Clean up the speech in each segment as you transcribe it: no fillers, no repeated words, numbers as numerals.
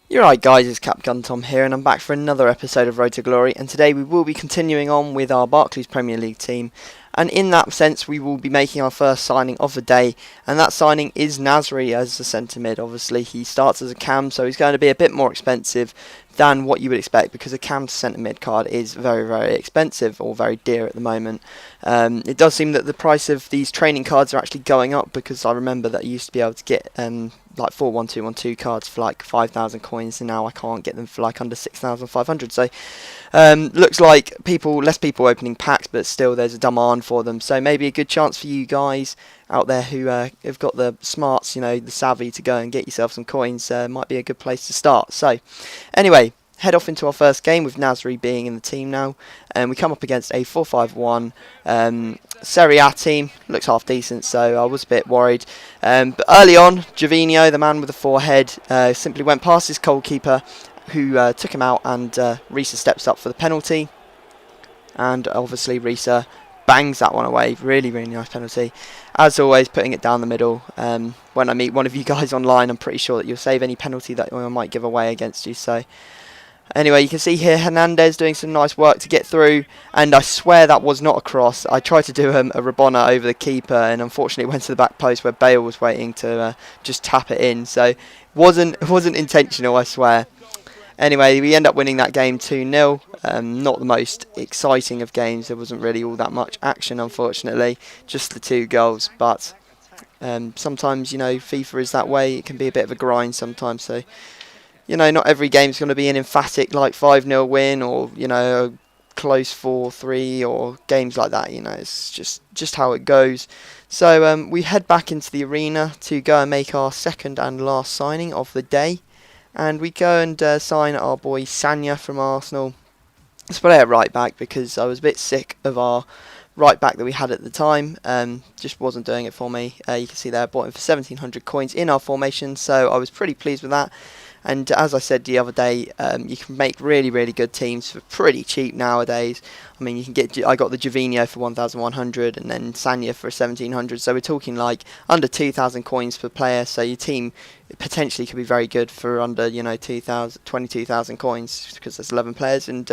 You're right guys, it's Cap Gun Tom here and I'm back for another episode of Road to Glory, and today we will be continuing on with our Barclays Premier League team, and in that sense we will be making our first signing of the day, and that signing is Nasri as the centre mid. Obviously he starts as a cam, so he's going to be a bit more expensive than what you would expect because a cam to centre mid card is very expensive, or very dear at the moment. It does seem that the price of these training cards are actually going up, because I remember that I used to be able to get like 4-1-2-1-2 cards for like 5,000 coins, and now I can't get them for like under 6,500. So looks like less people opening packs, but still there's a demand for them. So maybe a good chance for you guys out there who have got the smarts, the savvy to go and get yourself some coins. Might be a good place to start. So anyway, head off into our first game with Nasri being in the team now, and we come up against a 4-5-1 Serie A team. Looks half decent, so I was a bit worried. But early on, Gervinho, the man with the forehead, simply went past his goalkeeper, who took him out, and Risa steps up for the penalty. And obviously Risa bangs that one away. Really nice penalty. As always, putting it down the middle. When I meet one of you guys online, I'm pretty sure that you'll save any penalty that I might give away against you. So anyway, you can see here Hernandez doing some nice work to get through, and I swear that was not a cross. I tried to do a Rabona over the keeper, and unfortunately it went to the back post where Bale was waiting to just tap it in. So it wasn't intentional, I swear. Anyway, we end up winning that game 2-0. Not the most exciting of games. There wasn't really all that much action, unfortunately. Just the 2 goals. But sometimes, FIFA is that way. It can be a bit of a grind sometimes. So, not every game's going to be an emphatic like 5-0 win, or, a close 4-3 or games like that. It's just how it goes. So we head back into the arena to go and make our second and last signing of the day. And we go and sign our boy Sanya from Arsenal. Let's play at right back, because I was a bit sick of our right back that we had at the time. Just wasn't doing it for me. You can see there I bought him for 1,700 coins in our formation, so I was pretty pleased with that. And as I said the other day, you can make really good teams for pretty cheap nowadays. I mean, you can get. I got the Gervinho for 1,100, and then Sanya for 1,700. So we're talking like under 2,000 coins per player. So your team potentially could be very good for under 22,000 coins, because there's 11 players and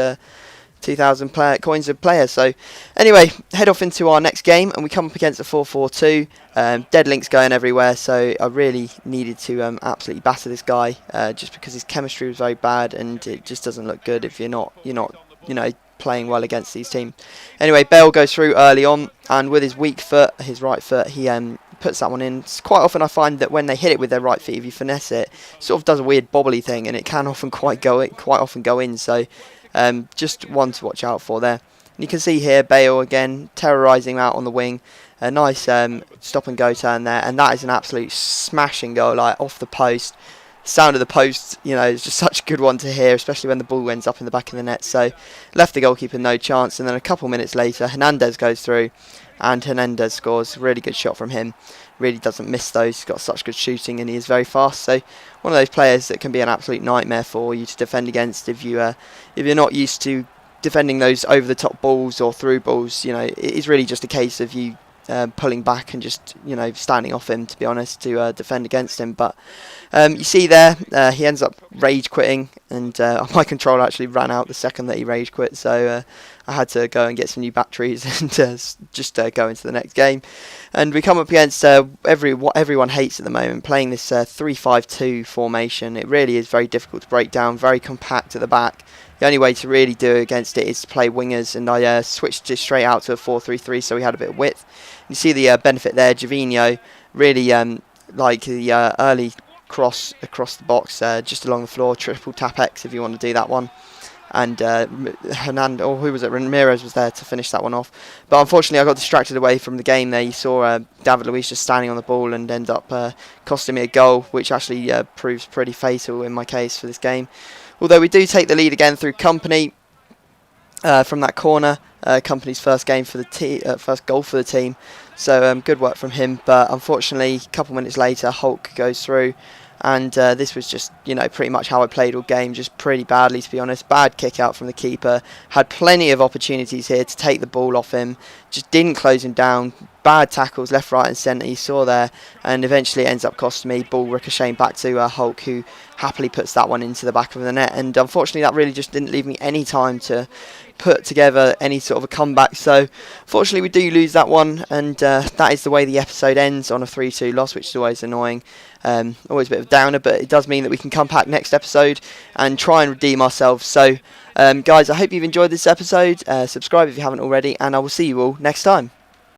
2,000 coins a player. So anyway, head off into our next game, and we come up against a 4-4-2. Dead links going everywhere, so I really needed to absolutely batter this guy, just because his chemistry was very bad, and it just doesn't look good if you're not playing well against these teams. Anyway, Bale goes through early on, and with his weak foot, his right foot, he puts that one in. Quite often I find that when they hit it with their right feet, if you finesse it, sort of does a weird bobbly thing, and it can often quite often go in. So just one to watch out for there. And you can see here Bale again terrorising him out on the wing. A nice stop and go turn there, and that is an absolute smashing goal, like off the post. Sound of the post, is just such a good one to hear, especially when the ball ends up in the back of the net. So left the goalkeeper no chance, and then a couple minutes later Hernandez goes through, and Hernandez scores. Really good shot from him. Really doesn't miss those. He's got such good shooting, and he is very fast. So one of those players that can be an absolute nightmare for you to defend against if you're not used to defending those over the top balls or through balls. It is really just a case of you pulling back and just standing off him, to be honest, to defend against him. But you see there, he ends up rage quitting, and my controller actually ran out the second that he rage quit, so I had to go and get some new batteries and just go into the next game. And we come up against what everyone hates at the moment, playing this 3-5-2 formation. It really is very difficult to break down, very compact at the back. The only way to really do against it is to play wingers, and I switched it straight out to a 4-3-3, so we had a bit of width. You see the benefit there. Gervinho really like the early cross across the box, just along the floor, triple tap X if you want to do that one. And Ramirez was there to finish that one off. But unfortunately I got distracted away from the game there. You saw David Luiz just standing on the ball, and ended up costing me a goal, which actually proves pretty fatal in my case for this game. Although we do take the lead again through Company from that corner. Company's first game for the first goal for the team. So good work from him. But unfortunately, a couple minutes later, Hulk goes through, and this was just pretty much how I played all game, just pretty badly, to be honest. Bad kick out from the keeper. Had plenty of opportunities here to take the ball off him. Just didn't close him down. bad tackles left, right and centre, you saw there, and eventually it ends up costing me. Ball ricocheting back to Hulk, who happily puts that one into the back of the net, and unfortunately that really just didn't leave me any time to put together any sort of a comeback. So fortunately we do lose that one, and that is the way the episode ends, on a 3-2 loss, which is always annoying. Always a bit of a downer, but it does mean that we can come back next episode and try and redeem ourselves. So guys, I hope you've enjoyed this episode. Subscribe if you haven't already, and I will see you all next time.